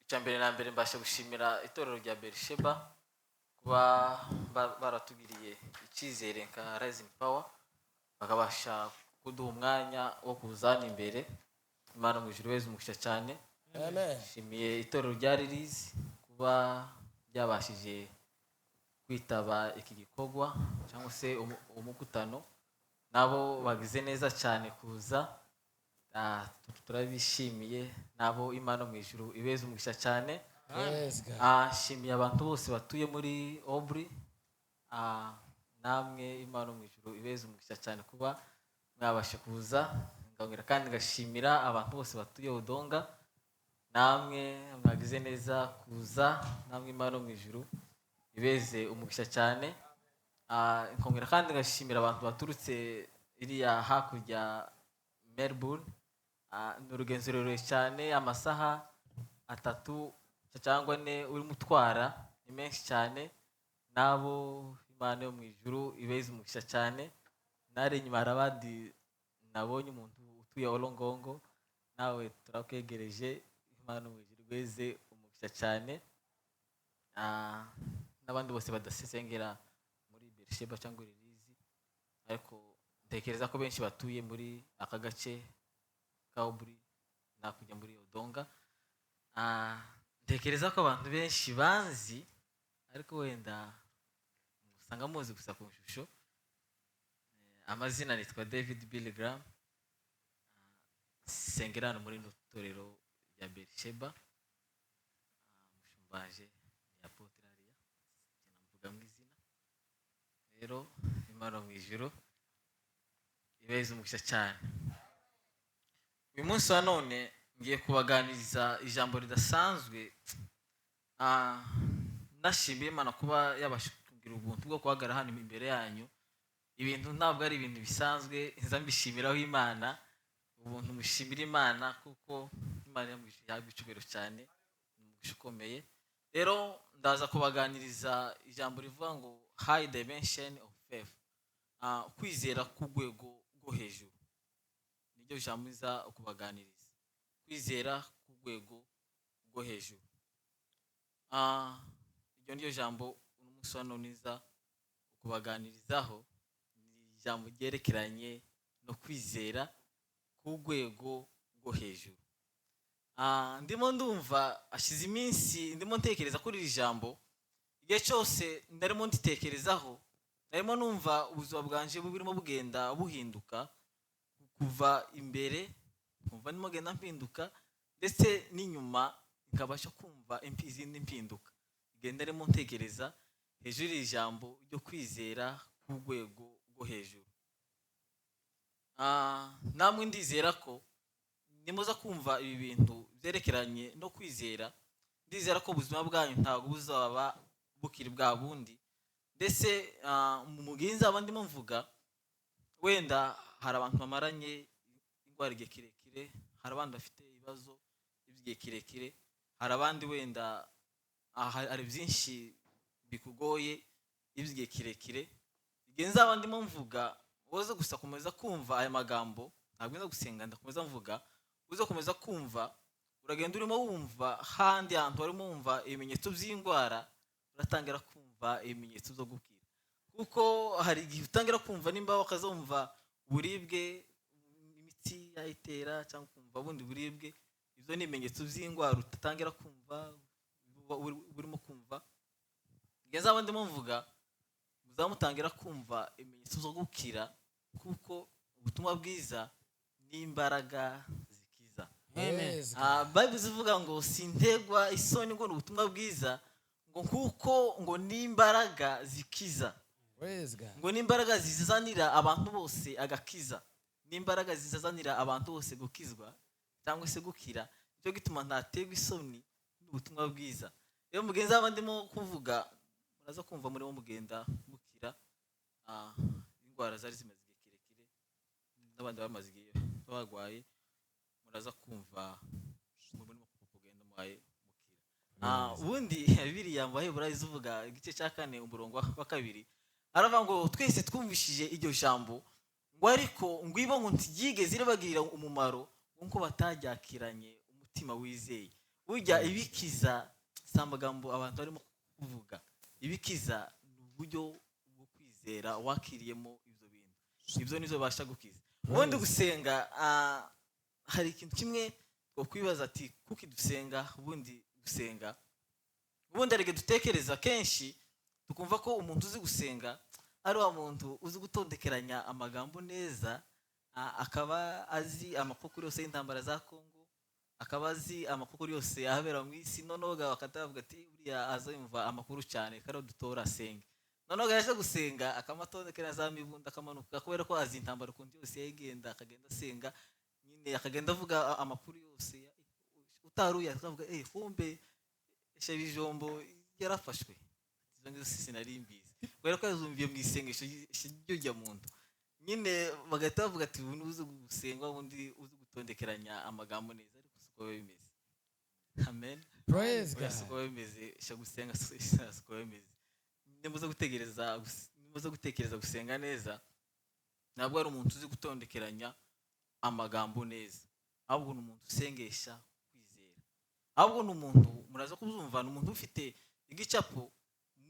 Cyambere na mbere mbasha gushimira itorero rya Berisheba kuba baratugiriye icyizere nka Rising Power bakabasha kuduha umwanya wo kuzana imbere. Imana mu ijuru weze umugisha cyane. Amen. Shimiye itorero rya Release kuba byabashije kwitaba iki gikorwa cyangwa se umugutano, nabo bagize neza cyane kuza. Turabishimiye nabo. Imana mu ijuru ibeze umugisha cyane. Shimiye abantu bose batuye muri Obri, namwe Imana mu ijuru ibeze umugisha cyane kuba mwabasha kuza. Ngongera kandi ngashimira abantu bose batuye Odonga, namwe mwagize neza kuza. Namwe Imana mu ijuru ibeze umugisha cyane. Ngongera kandi ngashimira abantu baturutse iriya hakurya Melbourne. Ni urugendo rurerure cyane, amasaha 3 cyangwa 4 urimo utwara, ni menshi cyane. Nabo Imana yo mu ijuru ibeze umugisha cyane. Nari nyuma harabandi nabonye umuntu utuye Olongongo, nawe turakwegereje. Imana mu ijuru ibeze umugisha cyane. N'abandi bose badasesengera muri Berisheba cyangwa Release, ariko ntekereza ko benshi batuye muri aka gace ka Obri nakujya muri Odonga. Ntekereza ko abantu benshi banzi, ariko wenda usanga muzi gusa ku shusho. Amazina nitwa David Billy Graham, sengerano muri itorero rya Berisheba. Mushumbaje ya Potraria kinavuga mu izina. Rero Imana mu ijuru ibeze umugisha cyane. Uyu munsi wa none ngiye kubaganiriza ijambo ridasanzwe. Nashimiye Imana kuba yabasha kugira ubuntu bwo guhagarara hano imbere yanyu. Ibintu ntabwo ari ibintu bisanzwe, nza mbishimiraho Imana. Ubuntu mushimira Imana kuko Imana yamwishije icyubahiro cyane, umugisha ukomeye. Rero ndaza kubaganiriza ijambo rivuga ngo high dimension of faith, kwizera ku rwego rwo hejuru. Niryo jambo nza kubaganiriza, kwizera ku rwego rwo hejuru. Iryo niryo jambo umunsi wa none nza kubaganirizaho. Ni ijambo ryerekeranye no kwizera ku rwego rwo hejuru. Ndimo ndumva ashize iminsi ndimo ntekereza kuri iri jambo. Igihe cyose ndarimo nditekerezaho, narimo numva ubuzima bwanje burimo bugenda buhinduka kuva imbere, kumva ndimo genda mpinduka, ndetse n'inyuma nkabasha kumva izindi mpinduka. Igenda ndimo ntekereza hejuru iri jambo ryo kwizera ku rwego rwo hejuru. Namwe ndizera ko nimuza kumva ibi bintu byerekeranye no kwizera. Ndizera ko ubuzima bwanyu ntabwo buzaba bukiri bwa bundi. Ndetse mu gihe nzaba ndimo mvuga, wenda hari abantu bamaranye indwara igihe kirekire, hari abandi bafite ibibazo by'igihe kirekire, hari abandi wenda hari byinshi bikugoye iby'igihe kirekire. Igihe nzaba ndimo mvuga, uze gusa komeza kumva aya magambo, ntabwo nza gusenga, ndakomeza mvuga. Uze komeza kumva, uragenda urimo wumva handi hantu warimo wumva ibimenyetso by'indwara, uratangira kumva ibimenyetso byo gukira. Kuko hari igihe utangira kumva nimba wakazumva uburibwe, imitsi yayitera, cyangwa kumva bundi buribwe. Ibyo ni ibimenyetso by'indwara utatangira kumva, burimo kumva. Igihe nzaba ndimo mvuga, muzamutangira kumva ibimenyetso byo gukira, kuko ubutumwa bwiza ni imbaraga zikiza. Bible zivuga ngo sintegwa isoni ngo ubutumwa bwiza, ngo kuko ngo ni imbaraga zikiza. Ngo ni imbaraga zizanira abantu bose agakiza, ni imbaraga zizanira abantu bose gukizwa cyangwa se gukira. Nicyo gituma ntategwa isoni n'ubutumwa bwiza. Rero mugenzi w'abandi ndimo kuvuga, muraza kumva murimo mugenda gukira indwara zari zimaze igihe kirekire, n'abandi bamaze igihe barwaye, muraza kumva murimo kugenda muhaye mukira. Ubundi Bibiliya mu Baheburayo ivuga igice cya 4 umurongo wa 2, aravuga ngo twese twumvishije iryo jambo, ngo ariko ngo ibo ngo ntigigeze irabagirira umumaro, ngo bataryakiranye umutima wizeye. burya ibikiza si amagambo abantu barimo kuvuga. Ibikiza ni uburyo bwo kwizera wakiriyemo ibyo bintu, ibyo nizo babasha gukiza. Ubundi gusenga, hari ikintu kimwe two kwibaza ati kuki dusenga. Ubundi gusenga, ubundi ariko dutekereza kenshi tukumva ko umuntu uzi gusenga ari wa muntu uzi gutondekeranya amagambo neza, akaba azi amakuru yose y'intambara za Kongo, akaba azi amakuru yose ahabera mu isi. Noneho bakatavuga ati buriya azumva amakuru cyane kandi dutora asenge. Noneho yaje gusenga akamatondekera za mibunda akamanuka, kubera ko azi intambara kundi yose yagenda, akagenda asenga nyine, akagenda avuga amakuru yose. Utaruye akavuga kumbe Shabijombo yarafashwe. Izo ngizo sinari mbizi, kubera ko yazumviye mu isengesho ry'ujya muntu nyine. Bagahita bavuga ati ubu uzi gusenga, ubundi uzi gutondekeranya amagambo neza. Ariko siko bimeze. Amen, praise God. siko bimeze. Gusenga siko bimeze. Nimuze gutekereza gusenga neza, ntabwo ari umuntu uzi gutondekeranya amagambo neza, ahubwo ni umuntu usengesha kwizera. Ahubwo ni umuntu, muraza kubyumva, ni umuntu ufite igicapo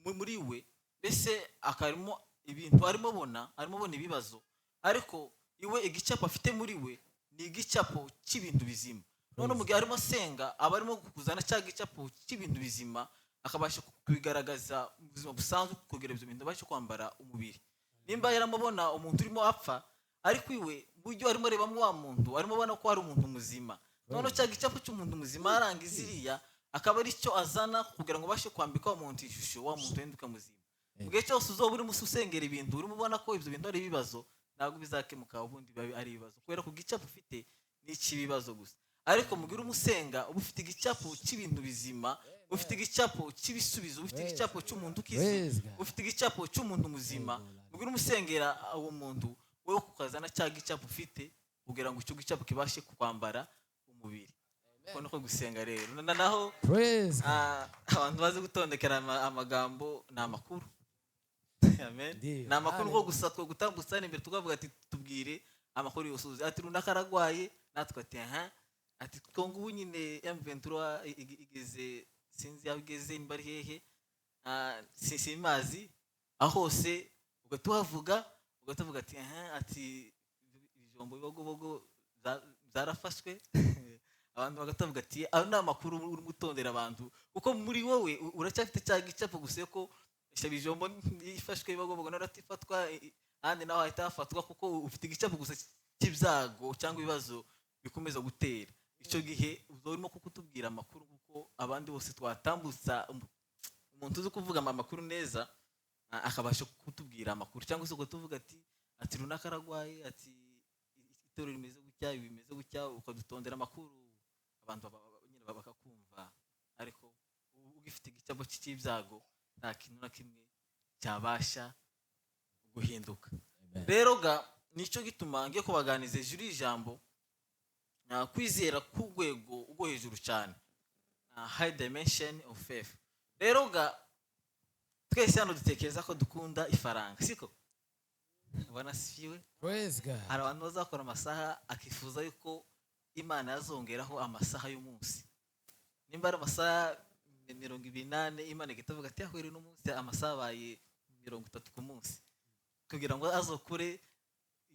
muri we, mbese akarimo ibintu arimo bona ibibazo, ariko iwe igicapo afite muri we ni igicapo cy'ibintu bizima. None mu gihe arimo asenga aba arimo kuzana cya gicapo cy'ibintu bizima, akabasha kubigaragaza mu buzima busanzwe, kugira ibyo bintu abasha kwambara umubiri. Nimba yaramubona umuntu urimo apfa, ariko iwe buryo arimo arebamo wa muntu, arimo abona ko ari umuntu muzima. None cya gicapo cy'umuntu muzima aranga iziriya, akaba ari cyo azana kugira ngo abashe kwambika wa muntu ishusho, wa muntu yenduka muzima. Mu gihe cyose uzoba urimo usengera ibintu, urimo ubona ko ibyo bintu ari ibibazo, ntabwo bizakemuka, ubundi ari ibibazo, kubera ko igicapo ufite ni icy'ibibazo gusa. Ariko mu gihe urimo usenga, uba ufite igicapo cy'ibintu bizima, ufite igicapo cy'ibisubizo, ufite igicapo cy'umuntu ukize, ufite igicapo cy'umuntu muzima. Mu gihe urimo usengera uwo muntu, wowe ukazana cya gicapo ufite, kugira ngo icyo gicapo kibashe kwambara umubiri. Uko niko gusenga rero. Naho abantu bazi gutondekera amagambo ni amakuru. Amen. Ni amakuru ko gusa two gutambutsa imbere tukavuga ati tubwire amakuru yose uzi. Ati runaka aragwaye, natwe ati ati Kongo ubu nyine M23 igeze, sinzi aho igeze, nimba ari hehe, simazi aho hose. Ugatuhavuga ati ati ibijombo bibogobogo zarafashwe. Abantu bagatavuga ati aho ni amakuru urimo utondera abantu, kuko muri wowe uracyafite cya gicapo gusa ko Shabijombo yifashwe bibogobogo naratifatwa, ahandi naho ahita hafatwa, kuko ufite igicapo gusa cy'ibyago cyangwa ibibazo bikomeza gutera. Icyo gihe uzorimo kukutubwira amakuru, kuko abandi bose twatambutsa umuntu uzi kuvuga amakuru neza, akabasha kutubwira amakuru. Cyangwa se tuvuga ati runaka aragwaye, ati itorero rimeze gutya, ibi bimeze gutya, ukadutondera amakuru, abantu nyine bakakumva. Ariko ugifite igicapo cy'ibyago, nta kintu na kimwe cyabasha guhinduka. Rero nicyo gituma ngiye kubaganiza hejuru y'ijambo kwizera ku rwego rwo hejuru cyane, high dimension of faith. Rero twese hano dutekereza ko dukunda ifaranga, siko? Banasifiwe. Praise God. Hari abantu bazakora amasaha akifuza yuko Imana yazongeraho amasaha y'umunsi. Nimba ari amasaha 28, Imana igitavuga ati ahwere n'umunsi amasaha abaye 30 ku munsi, kugira ngo azokure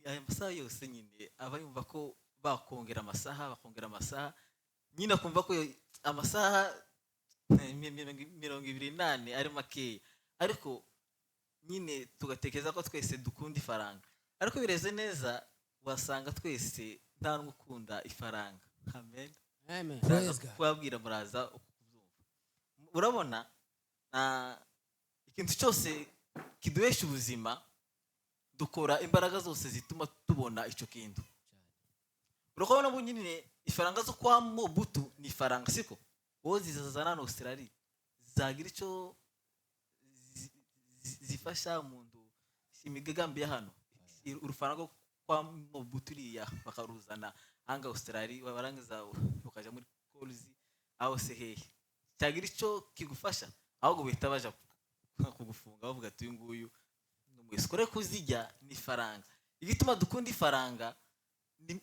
aya masaha yose. Nyine aba yumva ko bakongera amasaha, nyine akumva ko amasaha 28 ari makeya. Ariko nyine tugatekereza ko twese dukunda ifaranga, ariko bireze neza wasanga twese nta n'ukunda ifaranga. Amen. Amen. Kubabwira muraza kubyumva. Urabona ikintu cyose kiduhesha ubuzima, dukora imbaraga zose zituma tubona icyo kintu. Urabona ubu nyine ifaranga zo kwa Mobutu ni ifaranga, siko? Wowe zizazana na Australia, zagira icyo zifasha umuntu imigambi ya hano. Urufaranga kwa Mobutu riya bakaruzana hanga Australia, barangiza ukaja muri Coles aho se hehe, cyagira icyo kigufasha, ahubwo bihita baja kugufunga bavuga ati uyu nguyu n'umwese. Kore kuzijya ni ifaranga. Igituma dukunda ifaranga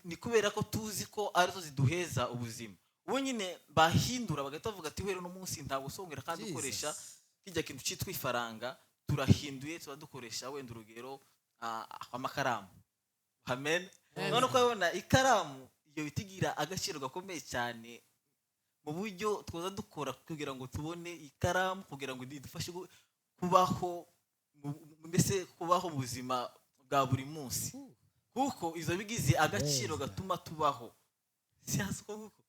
ni kubera ko tuzi ko arizo ziduheza ubuzima. ubu nyine bahindura bagahita bavuga ati wera uno munsi ntabwo usongera kandi ukoresha kijya kintu cyitwa ifaranga, turahinduye tuba dukoresha wenda urugero amakaramu. Amen. none uko babona ikaramu iyo bitigira agaciro gakomeye cyane mu buryo twaza dukora kugira ngo tubone ikaramu, kugira ngo idufashe kubaho, mbese kubaho mu buzima bwa buri munsi, kuko izo bigize agaciro gatuma tubaho. Siyazi ko kuko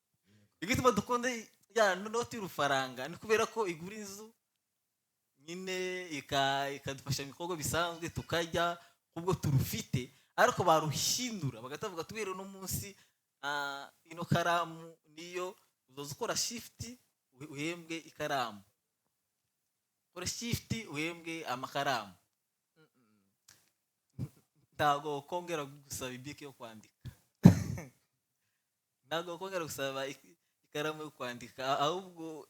igituma dukonde ya noti y'urufaranga ni kubera ko igura inzu nyine ikadufasha mu bikorwa bisanzwe tukajya kubwo turufite, ariko baruhindura bagatavuga tubere no munsi ino karamu niyo uzoza ukora shift uhembwe ikaramu, ukora shift uhembwe amakaramu. Ntago kongera gusaba ibiki yo kwandika ntago kongera gusaba ikaramu yo kwandika, ahubwo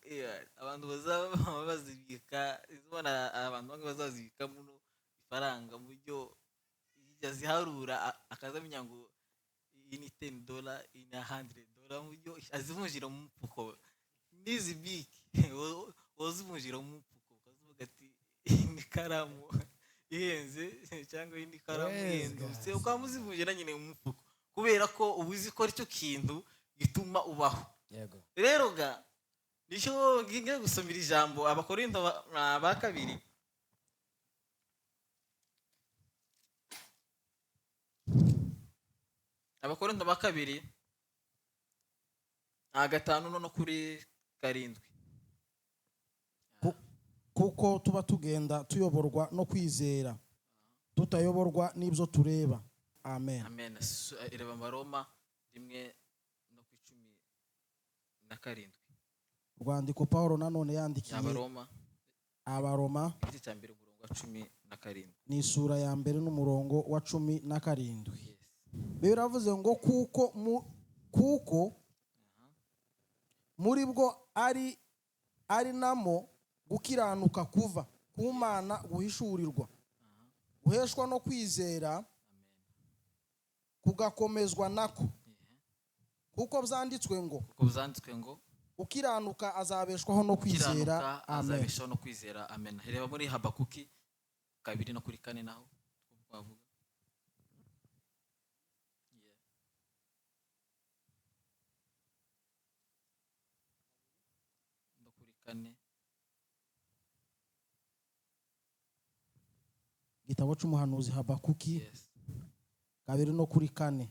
abantu bazaba bazibika, izobona abantu bamwe bazazibika muno ifaranga mu buryo yaziharura akazamenya ngo iyi ni $10 iyi ni $100 mu buryo azivunjira mu mfuko. Nizi biki wazivunjira mu mfuko ukavuga ati ni karamu ihenze cyangwa iyi ni karamu ihendutse, ukamuzivunjira nyine mu mfuko kubera ko ubuzi ko aricyo kintu gituma ubaho. Rero ga nicyo ngiye gusomera ijambo Abakorinto ba kabiri Abakorinto ba kabiri 5 no kuri 7. Kuko tuba tugenda tuyoborwa no kwizera tutayoborwa n'ibyo tureba. Amen. Amen. Ireba Maroma 1:17. Rwandiko Pawulo nanone yandikiye Abaroma igice cya mbere umurongo wa 17 ni isura ya mbere n'umurongo wa 17. Biravuze ngo kuko muri bwo ari namo gukiranuka kuva ku Mana guhishurirwa, guheshwa no kwizera kugakomezwa nako, kuko byanditswe ngo ukiranuka azabeshwaho no kwizera. Amen. Reba muri Habakuki 2 no kuri 4 naho twavuga no kuri 4. Igitabo cy'umuhanuzi Habakuki 2 no kuri 4.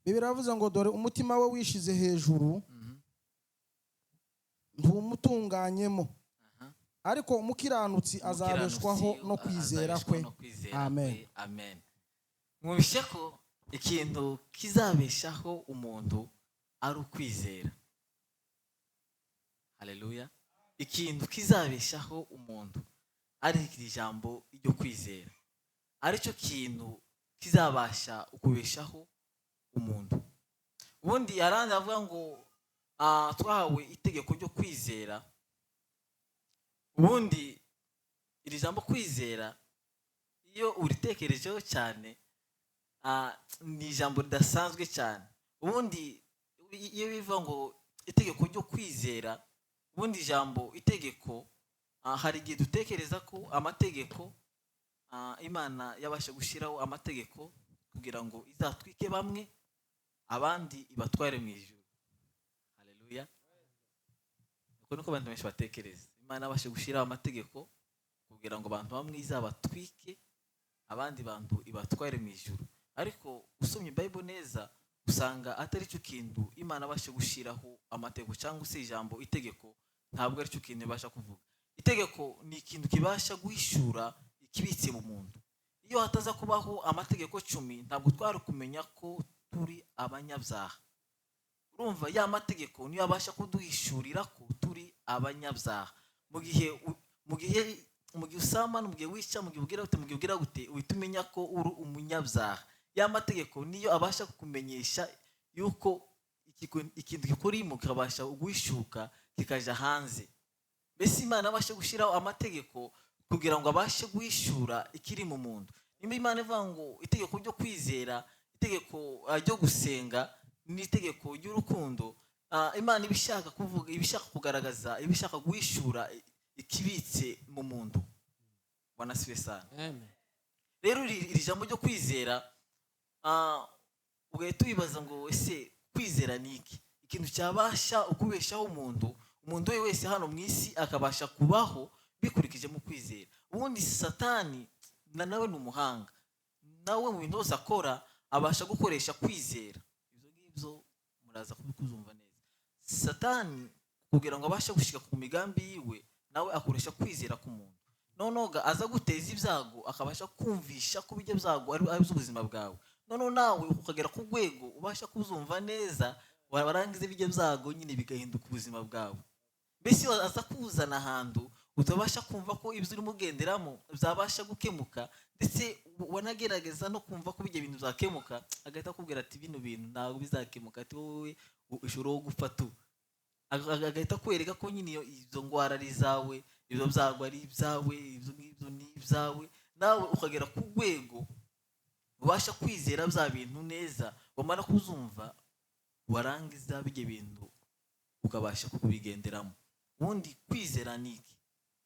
Bibiri yavuze ngo dore umutima we wishize hejuru ntumutunganyemo, ariko umukiranutsi azabeshwaho no kwizera kwe. Amen. Amen. Mwumvishe ko ikintu kizabeshaho umuntu ari ukwizera. Haleluya. Ikintu kizabeshaho umuntu ari ijambo ryo kwizera, aricyo kintu kizabasha ukubeshaho umuntu. Ubundi yarandi avuga ngo twahawe itegeko ryo kwizera. Ubundi iri jambo kwizera iyo uritekerejeho cyane ni ijambo ridasanzwe cyane. Ubundi iyo bivuga ngo itegeko ryo kwizera, ubundi ijambo itegeko hari igihe dutekereza ko amategeko Imana yabasha gushyiraho amategeko kugira ngo izatwike bamwe abandi ibatware mu ijuru. Haleluya. Uko niko abantu benshi batekereza. Imana yabasha gushyiraho amategeko kugira ngo abantu bamwe izabatwike abandi bantu ibatware mu ijuru, ariko usomye Bible neza usanga atari cyo kintu Imana yabasha gushyiraho amategeko, cyangwa se ijambo itegeko ntabwo ari cyo kintu ibasha kuvuga. Itegeko ni ikintu kibasha guhishura ikibitse mu muntu. Iyo hataza kubaho amategeko 10 ntabwo twari kumenya ko turi abanyabyaha. Urumva ya mategeko niyo abasha kuduhishurira ko turi abanyabyaha. Mu gihe usamana, mu gihe wica, mu gihe ubwira gute uhita umenya ko uri umunyabyaha. Ya mategeko niyo abasha kukumenyesha yuko ikintu gikurimo kikabasha guhishuka kikaja hanze. Mbese Imana abasha gushyiraho amategeko kugira ngo abashe guhishura ikiri mu muntu. Nimba Imana ivuga ngo itegeko ryo kwizera, itegeko ryo gusenga, n'itegeko ry'urukundo. Imana ibishaka kuvuga, ibishaka kugaragaza, ibishaka guhishura ikibitse mu muntu. Bwana siwe sana. Amen. Rero iri jambo ryo kwizera, ugahita wibaza ngo ese kwizera ni iki? Ikintu cyabasha ukubeshaho umuntu we wese hano mu isi akabasha kubaho bikurikije mu kwizera. Ubundi Satani nawe ni umuhanga, nawe mu bintu byose akora abasha gukoresha kwizera. Ibyo ngibyo muraza kubikuzumva neza. Satani kugira ngo abashe gushika ku migambi yiwe, nawe akoresha kwizera k'umuntu. Nonoga aza guteza ibyago akabasha kumvisha ko bijya byago ari ubuzima bwawe. Noneho nawe ukagera ku rwego ubasha kuzumva neza, warangiza bijya byago nyine bigahinduka ubuzima bwawe. Mbese aza kuzana ahantu utabasha kumva ko ibyo urimo ugenderamo byabasha gukemuka, ndetse wanagerageza no kumva ko bijya bintu byakemuka, agahita akubwira ati bino bintu ntabwo bizakemuka, ati wowe ushobora gupfa tu. Agahita kwereka ko nyine izo ngwara ari izawe, ibyo byago ari ibyawe, ibyo ngibyo ni ibyawe. Nawe ukagera ku rwego ubasha kwizera bya bintu neza, wamara kuzumva warangiza bijya bintu ukabasha kubigenderamo. Ubundi kwizera ni iki?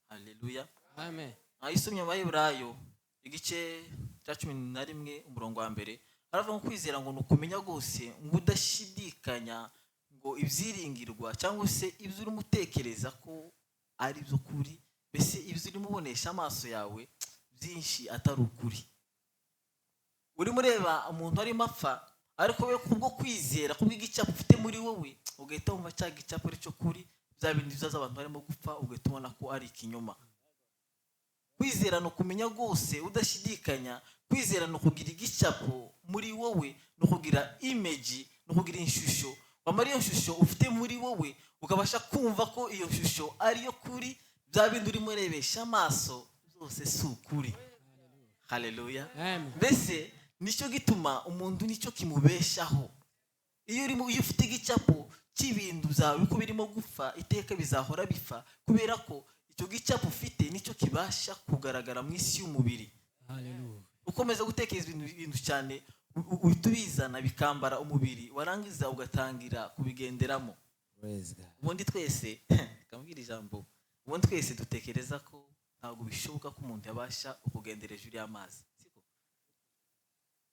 Haleluya. Amen. Ayisomye mu Baheburayo igice cya 11 umurongo wa mbere, aravuga ngo kwizera ngo nukumenya rwose ngo udashidikanya ngo ibyiringirwa cyangwa se ibyo urimo utekereza ko ari byo kuri, mbese ibyo urimo ubonesha amaso yawe byinshi atari ukuri. Urimo ureba umuntu arimo apfa, ariko we kubwo kwizera kubw'igicapo ufite muri wowe ugahita wumva cya gicapo ari cyo kuri, bya bindi bizaza abantu barimo gupfa ugahita ubona ko ari ikinyoma. Kwizera no kumenya rwose udashidikanya, kwizera no kugira igicapo muri wowe, no kugira image, no kugira ishusho. Wamara iyo shusho ufite muri wowe ukabasha kumva ko iyo shusho ari yo kuri, bya bindi urimo urebesha amaso byose si ukuri. Haleluya. Amen. Mbese nicyo gituma umuntu nicyo kimubeshaho. Iyo ufite igicapo cy'ibintu byawe ko birimo gupfa, iteka bizahora bipfa, kubera ko icyo gicapo ufite nicyo kibasha kugaragara mu isi y'umubiri. Hallelujah. Ukomeza gutekereza ibintu cyane, ubizana bikambara umubiri, warangiza ugatangira kubigenderamo. Ubundi twese kamubwira ijambo, ubundi twese dutekereza ko ntabwo bishoboka ko umuntu yabasha kugendera hejuru y'amazi, siko?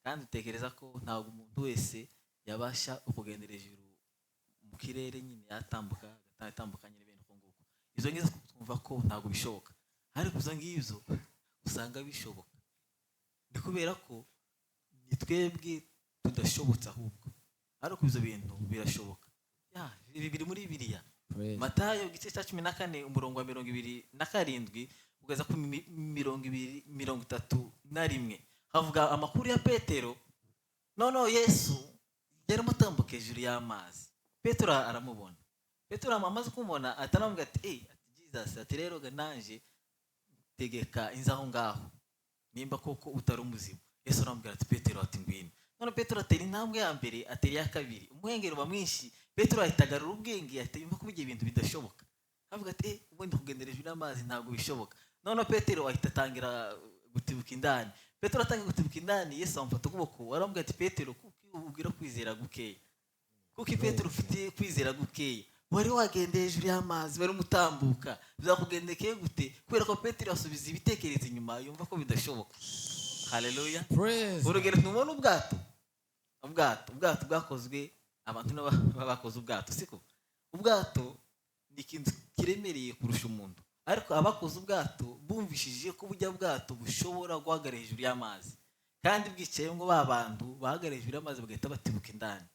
Kandi dutekereza ko ntabwo umuntu wese yabasha kugendera hejuru mu kirere, nyine yatambuka agatambukanye n'ibintu uko nguko. Izo ngizo twumva ko ntabwo bishoboka, ariko izo ngizo usanga bishoboka. Ni kubera ko ni twebwe tudashobotse ahubwo, ariko ibyo bintu birashoboka. Ibi biri muri Bibiliya. Matayo igice cya 14 umurongo wa 27 kugeza ku 231 havuga amakuru ya Petero. Noneho Yesu yarimo atambuka hejuru y'amazi. Petero aramubona. Petero amaze kumubona atanamubwira ati Jesus, ati rero nanje tegeka inzaho ngaho nimba koko utari umuzima. Yesu aramubwira ati Petero, ati ngwino. None Petero atera intambwe ya mbere, atera ya kabiri, umuhengero bamwinshi. Petero ahitagarura ubwenge, ahita yumva ko bigiye ibintu bidashoboka. Avuga ati ubundi kugendera hejuru y'amazi ntabwo bishoboka. None Petero ahita atangira gutibuka indani. Petero atangiye gutibuka indani, Yesu amufata ukuboko aramubwira ati Petero, kuko ubwira kwizera gukeya, kuko Petero ufite kwizera gukeya, wari wagendera hejuru y'amazi bari mutambuka, bizakugendekeye gute? Kubera ko Petero asubiza ibitekerezo inyuma, yumva ko bidashoboka. Haleluya. Urugero tumubona ubwato bwakozwe abantu n'abakoze ubwato, siko? Ubwato ni ikintu kiremereye kurusha umuntu, ariko abakoze ubwato bumvishije ko bujya bwato bushobora guhagarara hejuru y'amazi, kandi bwicaye ngo babantu bahagarara hejuru y'amazi bagahita batibuka indani.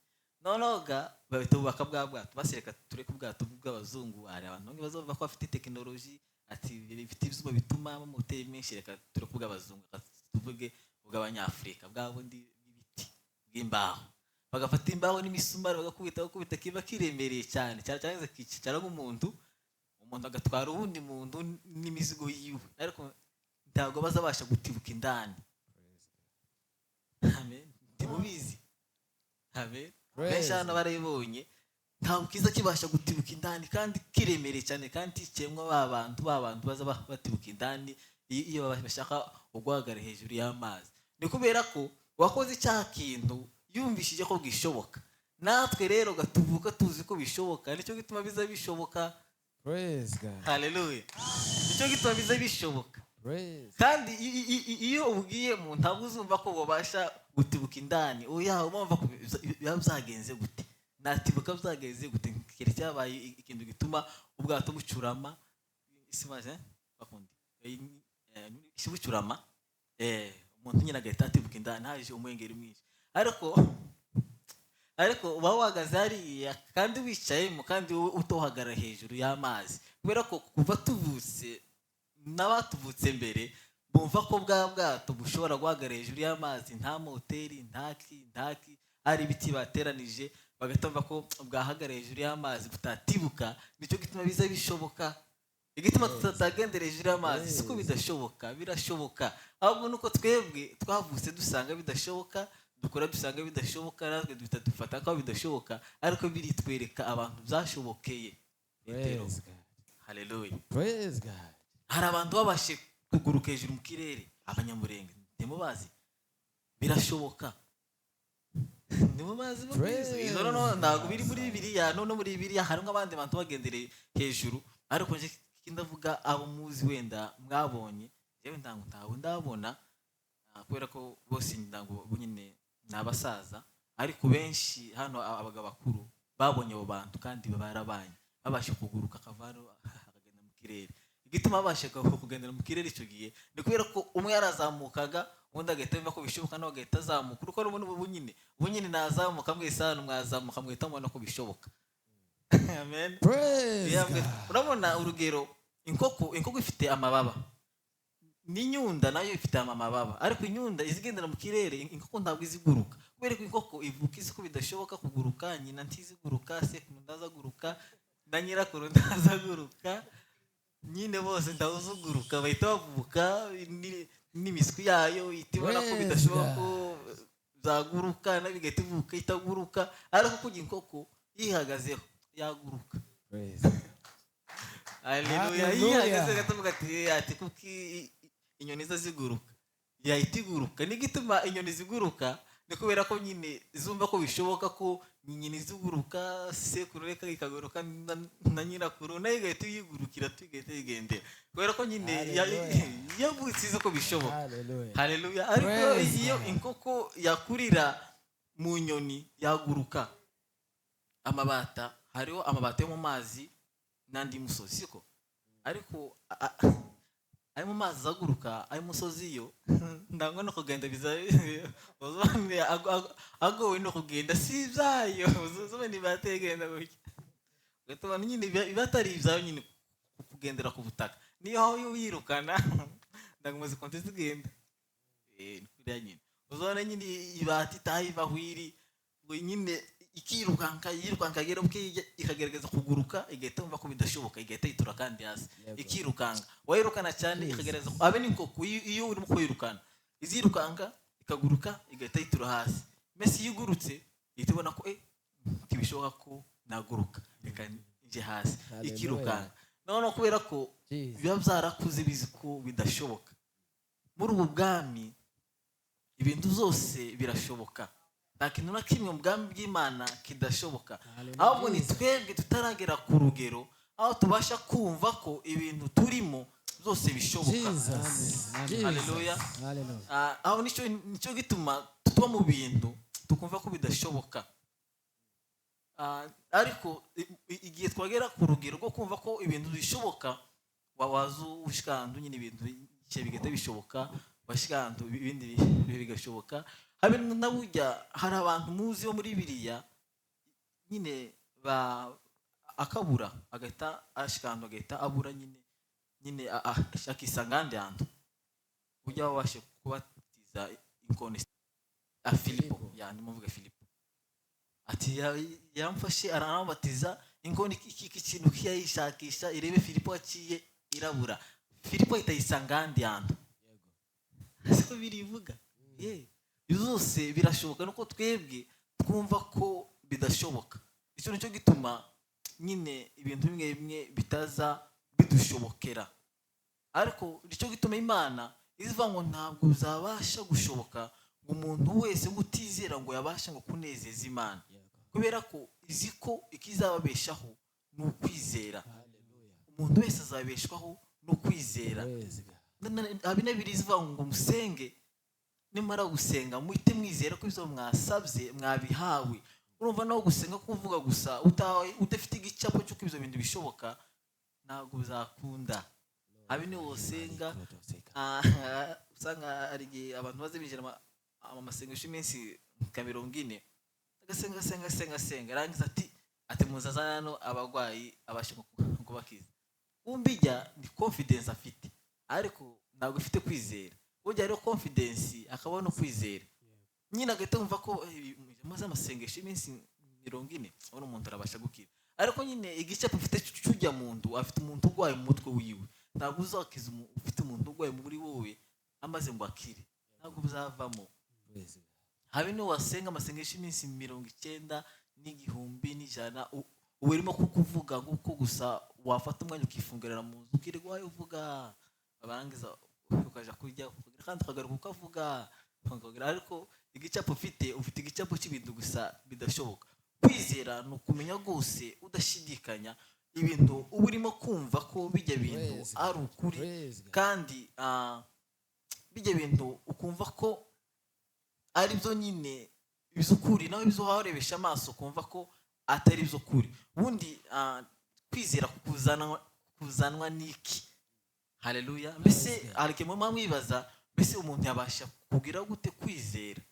Nonoga bahita bubaka bwa bwato, basereka tureke ubwato bw'abazungu. Hari abantu bamwe bazova ko bafite tekinoloji, ati bifite ibyuma bituma bamutera menshi, reka tureke ubw'abazungu, tuvuge ubw'abanyafurika, bwa bundi bw'ibiti bw'imbaho. Bagafata imbaho n'imisumari bagakubita kiba kiremereye cyane cyane kicara nk'umuntu, umuntu agatwara ubundi muntu n'imizigo yiwe, ariko ntabwo bazabasha gutibuka indani. Amen. Timubizi. Amen. Benshi hano barayibonye, ntabwo kiza kibasha gutibuka indani, kandi kiremereye cyane, kandi cyemwa babantu baza batibuka indani iyo bashaka guhagarara hejuru y'amazi. Ni kubera ko wakoze cya kintu yumvishije ko gishoboka, natwe rero gatuvuka tuzi ko bishoboka, nicyo gituma biza bishoboka. Praise God. Haleluya. Nicyo gituma biza bishoboka. Praise. Kandi iyo ubwiye mu ntabwo uzumva ko babasha gutibuka indani, oya umva ko biba byagenze gute, natibuka byagenze gute, kere cyabaye ikintu gituma ubwato bucurama, isimaje bakundi isi bucurama, umuntu nyine agahita atibuka indani, haje umwengeri mwinshi, ariko uba wahagaze hariya kandi wicayemo kandi utohagara hejuru y'amazi, kubera ko kuva tuvutse n'abatuvutse mbere bumva ko bwa bwato bushobora guhagarara hejuru y'amazi, nta moteri, ntaki ari ibiti bateranije, bagatumva ko bwahagarara hejuru y'amazi butatibuka. Nicyo gituma biza bishoboka. Igituma tutagendera hejuru y'amazi siko bidashoboka, birashoboka. Ahubwo nuko twebwe twavutse dusanga bidashoboka, dukora dusanga bidashoboka, natwe duhita dufata ko bidashoboka, ariko biritwereka abantu byashobokeye. Haleluya. Praise God. Hari abantu babashe kuguruka hejuru mu kirere, abanyamurenge ntimubazi, birashoboka. Ntimubazi no ntabwo biri muri Bibiliya, no muri Bibiliya harimo abandi bantu bagendereye hejuru, ariko nje ndavuga abo muzi wenda mwabonye, yewe ntawe ndabona, kubera ko bose ndango nyine nabasaza, ariko benshi hano abagabo bakuru babonye abo bantu kandi barabanye babashe kuguruka akavaro akagenda mu kirere. Igituma babashaga kugendera mu kirere icyo gihe ni kubera ko umwe yarazamukaga, undi agahita yumva ko bishoboka, nawe agahita azamuka. Uko ubu nyine nazamuka mwese hano mwazamuka muhita mubona ko bishoboka. Amen. Urabona urugero, inkoko ifite amababa, n'inyunda nayo ifite amababa, ariko inyunda izigendera mu kirere, inkoko ntabwo iziguruka, kubera ko inkoko ivuka izi ko bidashoboka kuguruka, nyina ntiziguruka, sekuru ndazaguruka, na nyirakuru ndazaguruka, nyine bose ndawuzuguruka, bahita bavuka n'imiswi yayo itibona ko bidashoboka ko zaguruka, nayo igahita ivuka itaguruka, ariko kuko inkoko yihagazeho yaguruka. Haleluya. Yihagaze gatavuga ati kuki inyoni zo ziguruka, yahita iguruka. N'igituma inyoni ziguruka ni kubera ko nyine zumva ko bishoboka ko nyine ziguruka, sekuru reka ikaguruka na nyirakuru nayo igahita yigurukira, tugahita yigendera, kubera ko nyine yavutse izi ko bishoboka. Haleluya. Ariko iyo inkoko yakurira mu nyoni yaguruka. Amabata, hariho amabata yo mu mazi n'andi musozi, siko? Ariko ayo mu mazi azaguruka, ayo musozi yo ndangwa no kugenda agowe no kugenda si ibyayo, uzumva bategenda gutya, ugatuma nyine batari ibyayo nyine kugendera ku butaka. Niyo aho yirukana ndagumaze konti zigenda kuriya nyine uzabona nyine ibati itahiva hwiri ngo nyine yirukanka agera ubwe ikagerageza kuguruka, igahita yumva ko bidashoboka, igahita yitura kandi hasi ikirukanka. Wayirukana cyane ikagerageza abe n'inkoko, iyo urimo kuyirukana izirukanka ikaguruka igahita yitura hasi, mbese iyo igurutse ihita ibona ko ntibishoboka ko naguruka, reka nje hasi, ikirukanka. Noneho kubera ko biba byarakuze bizi ko bidashoboka, muri ubu bwami ibintu byose birashoboka, nta kintu na kimwe mu bwami bw'Imana kidashoboka. Ahubwo ni twebwe tutaragera ku rugero aho tubasha kumva ko ibintu turimo byose bishoboka. Haleluya. Aho nicyo gituma tuba mu bintu tukumva ko bidashoboka, ariko igihe twagera ku rugero rwo kumva ko ibintu bishoboka, waza ushikandu nyine ibintu bigahita bishoboka, washikandu ibindi bigashoboka. Habe na burya hari abantu muzi bo muri Bibiliya nyine akabura agahita ashikandu agahita abura nyine akisanga ahandi hantu. Ujya wabashe kubatiza inkoni Filipo, muvuga Filipo ati yamfashe aranabatiza inkoni ikintu kiyayishakisha irebe Filipo aciye irabura, Filipo itayisanga ahandi hantu. Siko birivuga. Byose birashoboka, nuko twebwe twumva ko bidashoboka. Icyo nicyo gituma nyine ibintu bimwe bimwe bitaza bidushobokera, ariko nicyo gituma Imana iziva ngo ntabwo uzabasha gushoboka ngo umuntu wese ngo utizera ngo yabasha ngo kunezeza Imana. kubera ko izi ko ikizababeshaho ni ukwizera. Umuntu wese azabeshwaho no kwizera. Abinabiri zivuga ngo musenge, nimara gusenga muhite mwizera ko ibyo mwasabye mwabihawe. Urumva naho gusenga kuvuga gusa udafite igicapo cy'uko ibyo bintu bishoboka ntabwo bizakunda. Abi ni wosenga usanga ari igihe abantu baze binjira amasengesho y'iminsi nka 40 agasenga arangiza ati muzazana hano abagwayi abashe kubakiza. Umbijya ni confidence afite ariko ntabwo ifite kwizera. Ujya rero confidence akabona kwizera nyine agahita wumva ko maze amasengesho y'iminsi 40 ubona umuntu arabasha gukira. Ariko nyine igicapo ufite cyujya muntu afite umuntu ugwaye mu mutwe wiwe, ntabwo uzakiza ufite umuntu ugwaye muri wowe amaze ngo akire, ntabwo bizavamo. Habe no wasenga amasengesho y'iminsi 90 n'igihumbi n'ijana urimo kukuvuga nguko gusa wafata umwanya ukifungurira mu nzu ukirwaye uvuga abarangiza ukaja kurya kandi ukagaruka ukavuga. Ariko igicapo ufite igicapo cy'ibintu gusa bidashoboka. Kwizera ni ukumenya rwose udashidikanya ibintu uba urimo kumva ko bijya bintu ari ukuri, kandi bijya bintu ukumva ko ari byo nyine bizukuri, nawe bizo harebesha amaso kumva ko atari byo kuri. Ubundi kwizera kuzanwa niki? Haleluya. Mbese arike mu mwibaza, mbese umuntu yabasha kugira gute kwizera?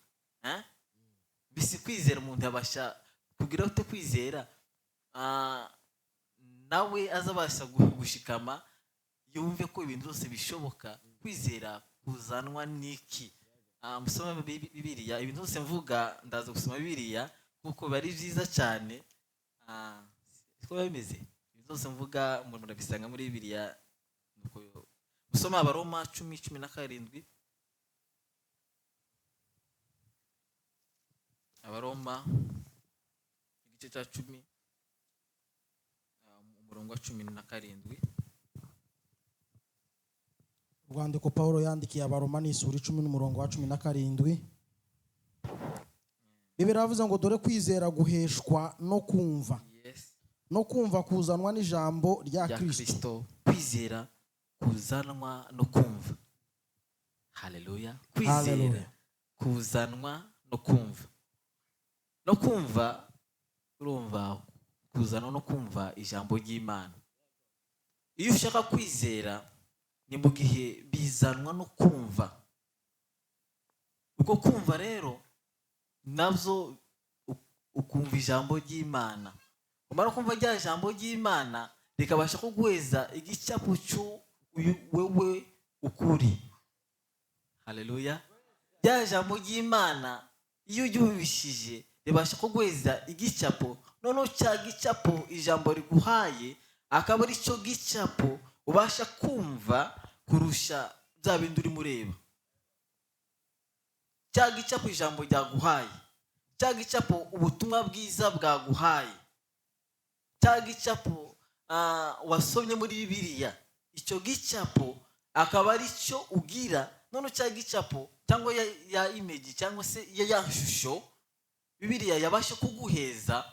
Mbese kwizera umuntu yabasha kugira gute kwizera nawe azabasha gushikama yumve ko ibintu byose bishoboka? Kwizera kuzanwa niki? Musoma Bibiliya, ibintu byose mvuga ndaza gusoma Bibiliya kuko bari byiza cyane. Siko bimeze ibintu byose mvuga murabisanga muri Bibiliya. Musoma Abaroma 10:17. Abaroma igice cya 10 umurongo wa 17. Urwandiko Pawulo yandikiye Abaroma ni sura 10 n'umurongo wa 17. Bibiliya iravuze ngo dore kwizera guheshwa no kumva, no kumva kuzanwa n'ijambo rya Kristo. Kwizera kuzanwa no kumva. Haleluya. Kwizera kuzanwa no kumva. No kumva urumva kuzanwa no kumva ijambo ry'Imana. Iyo ushaka kwizera ni mu gihe bizanwa no kumva. Uko kumva rero nabyo ukumva ijambo ry'Imana. Umara kumva rya jambo ry'Imana rikabasha kuguheza igicapo cyo wewe ukuri. Haleluya. Rya jambo ry'Imana iyo yubishije ribasha kuguheza igicapo, noneho cya gicapo ijambo riguhaye akaba ari cyo gicapo ubasha kumva kurusha bya bindi uri mureba. Cya gicapo ijambo ryaguhaye, cya gicapo ubutumwa bwiza bwaguhaye, cya gicapo wasomye muri Bibiliya, icyo gicapo akaba ari cyo ugira. None cya gicapo cyangwa ya image cyangwa se ya shusho Bibiliya yabasha kuguheza,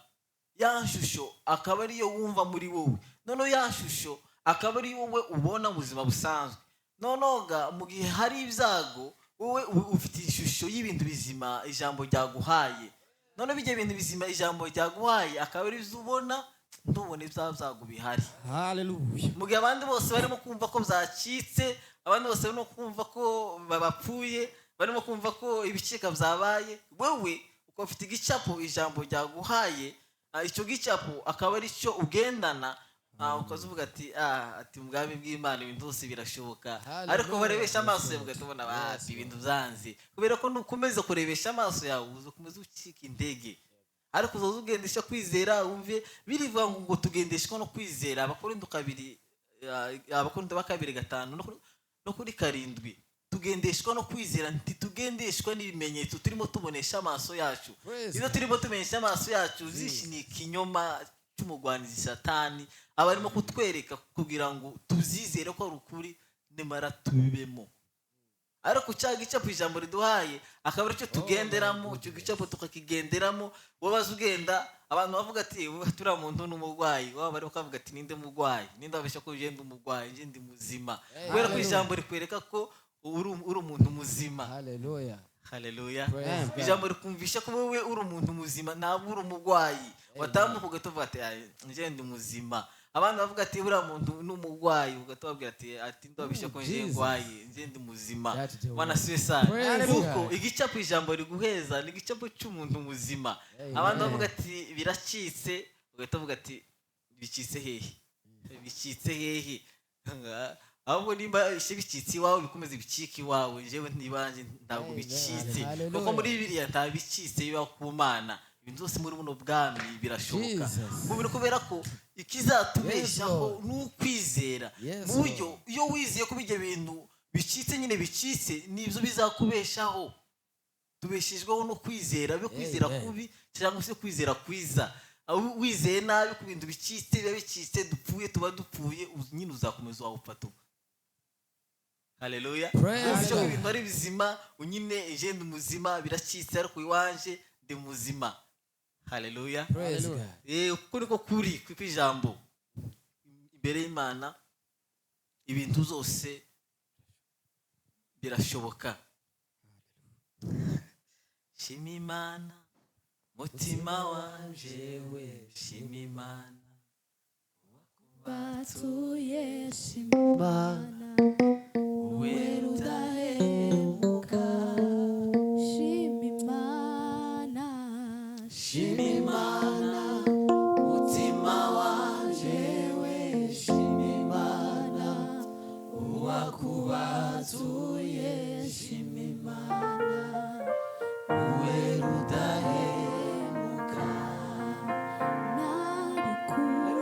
ya shusho akaba ari yo wumva muri wowe. None ya shusho akaba ari wowe ubona mu buzima busanzwe. Nonoga mu gihe hari ibyago wowe ufite ishusho y'ibintu bizima ijambo ryaguhaye. None bijye ibintu bizima ijambo ryaguhaye akaba ari byo ubona, ndubone ibyago bihari. Haleluya. Mu gihe abandi bose barimo kumva ko byacitse, abandi bose barimo kumva ko babapfuye, barimo kumva ko ibicika byabaye, wewe uko ufite igicapo ijambo ryaguhaye, icyo gicapo akaba ari cyo ugendana. Ukazuvuga ati mu bwami bw'Imana ibintu byose birashoboka. Ariko barebesha amaso yawe ugatubona bati ibintu byanze, kubera ko nukomeza kurebesha amaso yawe uzakomeza ucika intege. Ariko uzoza ugendesha kwizera, wumve birivuga ngo tugendeshwa no kwizera. Abakorinto 2:5 no kuri 7. Tugendeshwa no kwizera, ntitugendeshwa n'ibimenyetso turimo tubonesha amaso yacu. Iyo turimo tumenyesha amaso yacu zishini kinyoma cy'umugwanizi Satani abarimo kutwereka kugira ngo tuzizere ko ari ukuri nemara tubibemo. Ariko cya gicapo ijambo riduhaye akaba ari cyo tugenderamo, cyo gicapo tukakigenderamo. Wabaza ugenda abantu bavuga ati turiya muntu ni umurwayi, waba bari bakavuga ati ninde murwayi, ninde wabeshya ko ugenda umurwayi, nje ndi muzima, kubera ko ijambo rikwereka ko uri umuntu muzima. Hallelujah. Haleluya. Praise God. Ijambo rikumvisha ko wowe uri umuntu muzima, ntabwo uri umurwayi. Watambuka ugatuvuga ati nje ndi muzima. Abandi bavuga ati buriya muntu ni umurwayi, ugatubabwira ati ndabishya ko nje ndwaye, nje ndi muzima. Bwana siwe sana. Kuko igicapo ijambo riguheza ni igicapo cy'umuntu muzima. Abandi bavuga ati biracitse, ugatuvuga ati bicitse hehe? Bicitse hehe? Ahubwo nimba bicitse iwawe bikomeze bicike iwawe, njyewe ntibanje ntabwo bicitse, kuko muri Bibiliya nta bicitse biba ku Mana. Ibintu byose muri buno bwami birashoboka. Mubiri kubera ko ikizatubeshaho ni ukwizera. Mu buryo iyo wizeye ko ibyo bintu bicitse nyine bicitse, nibyo bizakubeshaho. Tubeshejweho no kwizera, be kwizera kubi cyangwa se kwizera kwiza. Wizeye nabi ku bintu bicitse, biba bicitse, dupfuye tuba dupfuye, nyine uzakomeza wawupfa. Haleluya. Ubwo ibintu ari bizima, unyine je ndi muzima, biracitse ariko iwanje ndi muzima. Haleluya. Uko niko kuri kw'ijambo imbere y'Imana, ibintu zose birashoboka. Shima Imana mutima wanje we, shima Imana batuye, shima Imana we rudahemuka, shima Imana, shima Imana mutima wanje we, shima Imana uwakubatuye, shima Imana we rudahemuka. nari kure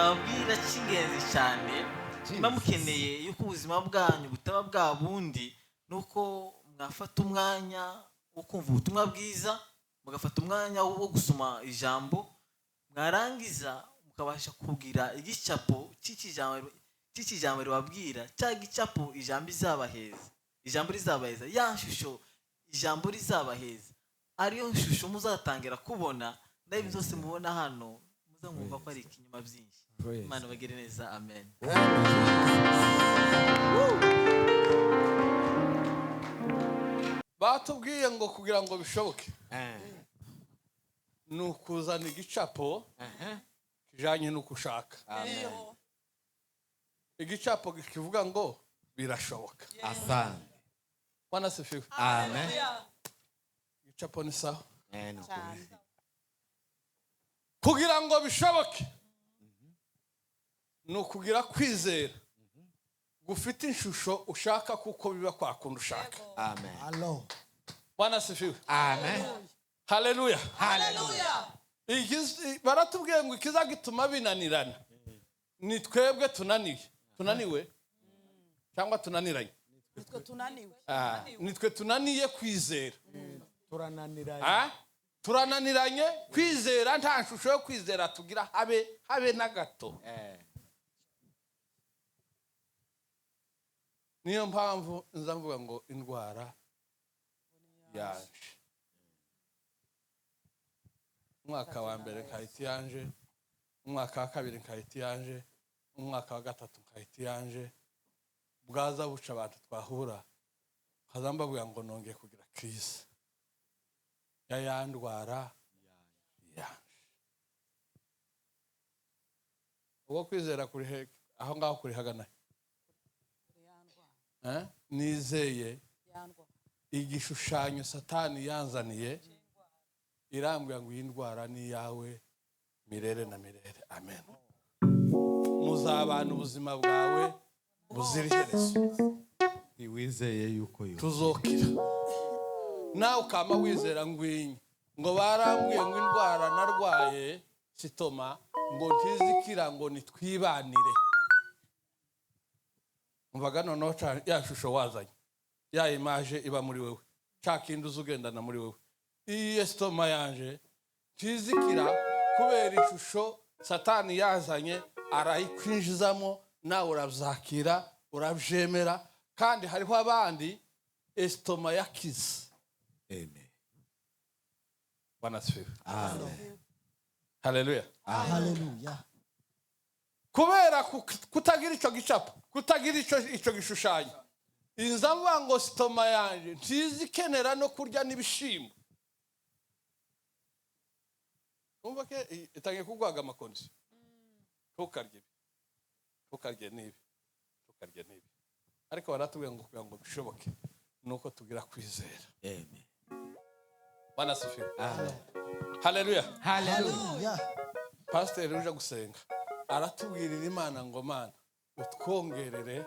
nababwira cy'ingenzi cyane niba mukeneye yuko ubuzima bwanyu butaba bwa bundi nuko mwafata umwanya wo kumva ubutumwa bwiza, mugafata umwanya wo gusoma ijambo, mwarangiza mukabasha kugira igicapo cy'ikijambo ribabwira, cya gicapo ijambo rizabaheza, ya shusho ijambo rizabaheza, ariyo shusho muzatangira kubona, n'ibyo byose mubona hano muzamwumva ko ari ikinyoma byinshi. Imana bagire neza, amen. batubwiye ngo kugira ngo bishoboke ni ukuzana igicapo kijanye n'uko ushaka. Igicapo kivuga ngo birashoboka. Asante. Bwana sifiwe. Amen. Igicapo ni sawa. Amen. Kugira ngo bishoboke ni ukugira kwizera gufite ishusho ushaka kuko biba kwa kundi ushaka. Amen. Hello. Bwana sifiwe. Amen. Haleluya. Hallelujah. Baratubwiye ngo ikiza gituma binanirana ni twebwe tunaniwe cyangwa tunaniranye. Nitwe tunaniye kwizera. Turananiranye kwizera, nta shusho yo kwizera tugira habe na gato. Niyo mpamvu nzavuga ngo indwara yaje. Umwaka wa mbere nkahita yanje, umwaka wa kabiri nkahita yanje, umwaka wa gatatu nkahita yanje. Bwaza buca abantu twahura nkazambavuga ngo nongeye kugira crise ya ndwara yaje. Uwo kwizera kuri aho ngaho kuri hagana nizeye igishushanyo Satani yanzaniye, irambwira ngo iyi ndwara ni yawe mirere na mirere. Amen. Muzabana ubuzima bwawe buzira iherezo. Iwizeye yuko yo Tuzokira. Nawe ukama wizera ngo barambwiye ngo indwara narwaye sitoma ngo ntizikira ngo nitwibanire. Umvaga noneho ya shusho wazanye, ya image iba muri wewe, cya kindi uzugendana muri wewe. Iyi sitoma yanje ntizikira kubera ishusho Satani yazanye, arayikwinjizamo, nawe urabyakira, urabyemera. Kandi hariho abandi sitoma yakize. Amen. Bwana sifiwe. Amen. Haleluya. Haleluya. Kubera kutagira icyo gicapo, kutagira icyo gishushanyo, inzavuga ngo sitoma yanje ntizikenera no kurya n'ibishimbo. Umva ke itangiye kugwaga amakondisi. Tukarye nibi. Ariko baratubwiye ngo kugira ngo bishoboke nuko tugira kwizera. Amen. Bwana sifiwe. Amen. Haleluya. Hallelujah. Pastor uje gusenga aratubwirira Imana ngo Mana utwongerere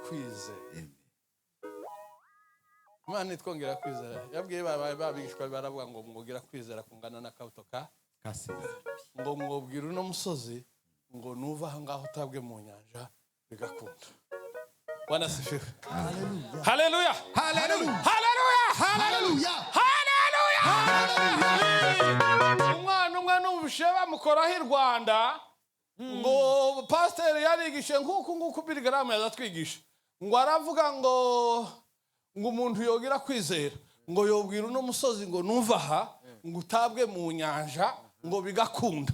kwizera. Imana itwongera kwizera. Yabwiye babigishwa baravuga ngo mwogira kwizera kungana n'akabuto ka Kasira. ngo mwobwira uno musozi ngo nuva aha ngaho utabwe mu nyanja bigakunda. Bwana sifiwe. Haleluya. Haleluya. Hallelujah. Haleluya. Haleluya. Haleluya. Umwana numvishe bamukoraho i Rwanda ngo pastor yarigishe nk'uku Bilgram yazatwigisha ngo aravuga ngo umuntu yogira kwizera ngo yobwira uno musozi ngo nuva aha ngo utabwe mu nyanja ngo bigakunda.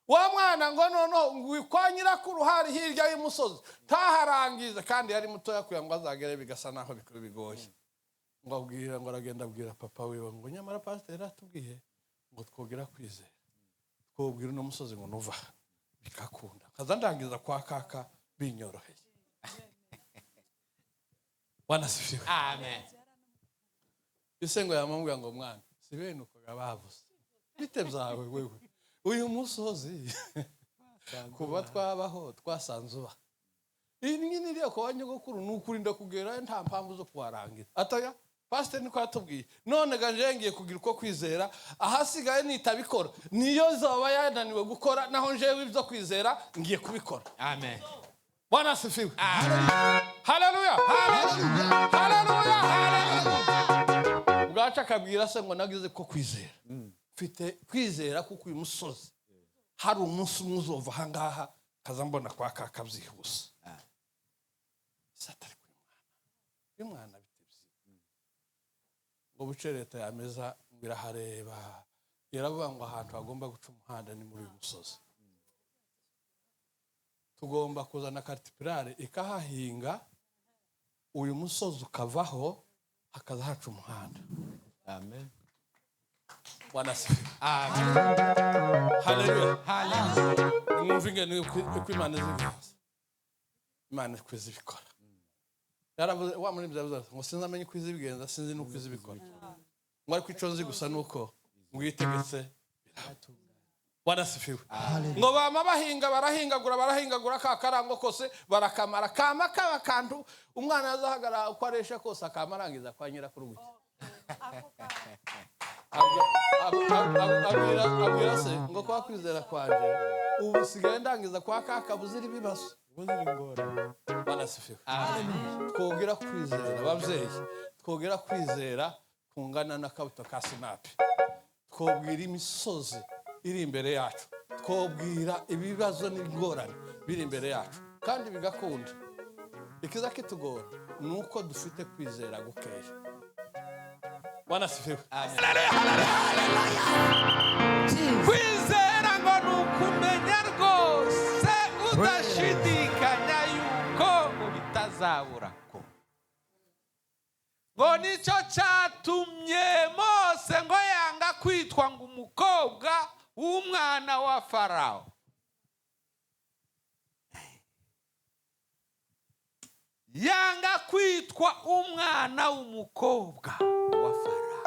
Wa mwana ngo noneho kwa nyirakuru hari hirya y'umusozi taharangiza kandi yari mutoya kuya ngo azagere bigasa naho bigoye. Ngo abwira ngo aragenda abwira papa wiwe ngo nyamara pastor atubwiye ngo twogira kwizera twobwira uno musozi ngo nuva bigakunda. Kaza ndangiza kwa kaka binyoroheye. Bwana sifiwe. Amen. Isengo yamambwira ngo mwana sibene uko gababuze bite byawe wewe uyu musozi kuba twabaho twasanzuba iyi nyine iriyo ko wanyogokuru nukurinda kugera nta mpamvu zo kuwarangira ataya pasiteri niko yatubwiye none ganje ngiye kugira uko kwizera ahasigaye nitabikora niyo zaba yananiwe gukora naho njewe ibyo kwizera ngiye kubikora. Amen. Bwana asifiwe. Haleluya. Haleluya. Bwaca akabwira se ngo nagize ko kwizera. Mfite kwizera kuko uyu musozi hari umunsi umwe uzova aha ngaha kaza mbona kwa kakabyihuse. Satari kuri mwana bitebye. Ngo buce leta yameza birahareba. Yaravuga ngo ahantu hagomba guca umuhanda ni muri uyu musozi. Tugomba kuzana kartipirare ikahahinga uyu musozi ukavaho hakaza haca umuhanda. Amen. Bwana sifiwe. Amen. Haleluya. Hallelujah. Nimwumvinge ni uko Imana zibigenza. Imana kwezi bikora. Yaravuze wa muri byavuze ngo sinzamenye kwezi bigenza sinzi nuko kwezi bikora. Ngo ari kwico nzi gusa nuko ngwitegetse. Bwana sifiwe. Ngo bama bahinga barahingagura kakarango kose barakamara kama kabakantu umwana yazahagara uko aresha kose akamarangiza kwa nyira kuruguki. Abwira se ngo kwa kwizera kwanje ubu sigaye ndangiza kwa kakabuzira ibibazo buzira ingora. Bwana sifiwe. Twogera kwizera abavyeyi twogera kwizera kungana na kabuto ka sinapi. Twobwira imisozi iri imbere yacu twobwira ibibazo n'ingorane biri imbere yacu kandi bigakunda. Ikiza kitugora nuko dufite kwizera gukeya. Bwana sifiwe. Kwizera ngo nukumenya rwose udashidikanya yuko ngo bitazabura ko. Ngo nicyo cyatumye Mose ngo yanga kwitwa ngo umukobwa w'umwana wa Farawo. Yanga kwitwa umwana w'umukobwa wa Farawo.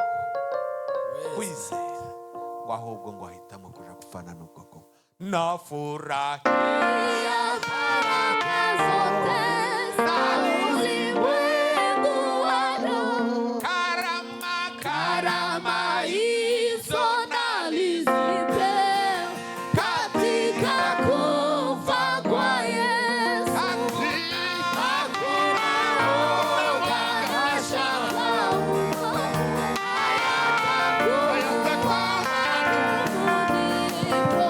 Kwizera ngo ahubwo ngo ahitamo kuja gufana n'ubwoko. Nafurahia baraka zote za ulimwengu wa roho. karama Hizo nalizipewa katika kufa kwa Yesu. Hakuna woga na shaka hayatakuwa manung'uniko.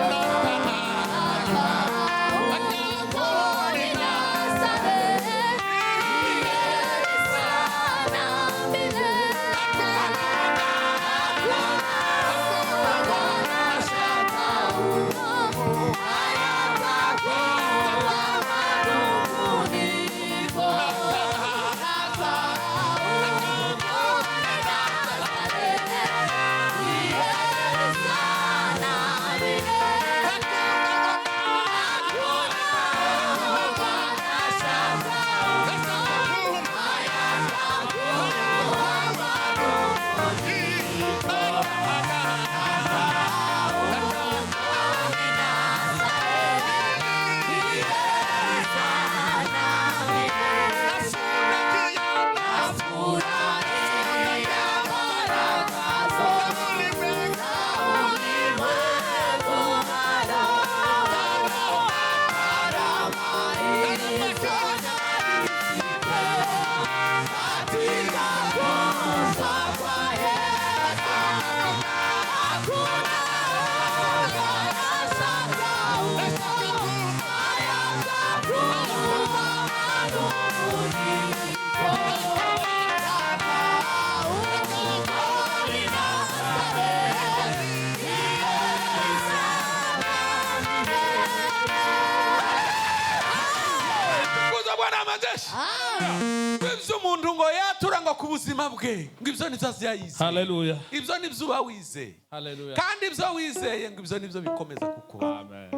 Ibyo umuntu ngo yatura ngo ku buzima bwe ngo ibyo nibyo yayize. Haleluya. Ibyo nibyo uba wizeye. Haleluya. Kandi ibyo wizeye ngo ibyo nibyo bikomeza kukuba. Amen.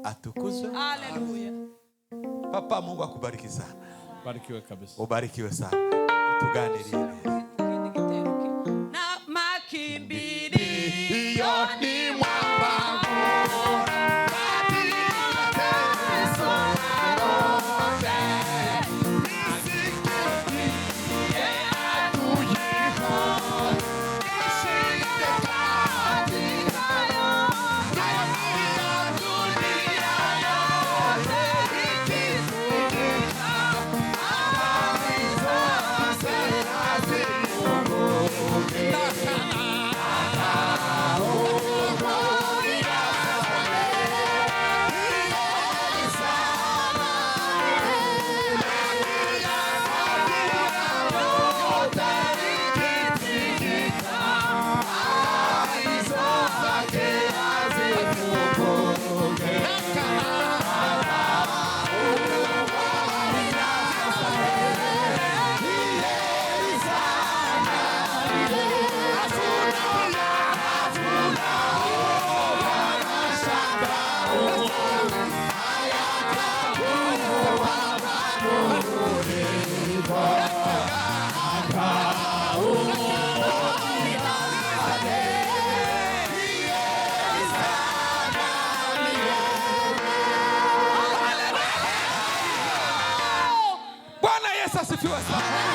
Atukuzwe. Haleluya. Papa Mungu akubariki sana. Barikiwe kabisa. Ubarikiwe sana. Tuganiriye neza. Na makimbiri yoni mwamba Yeah. Yesu asifiwe sana.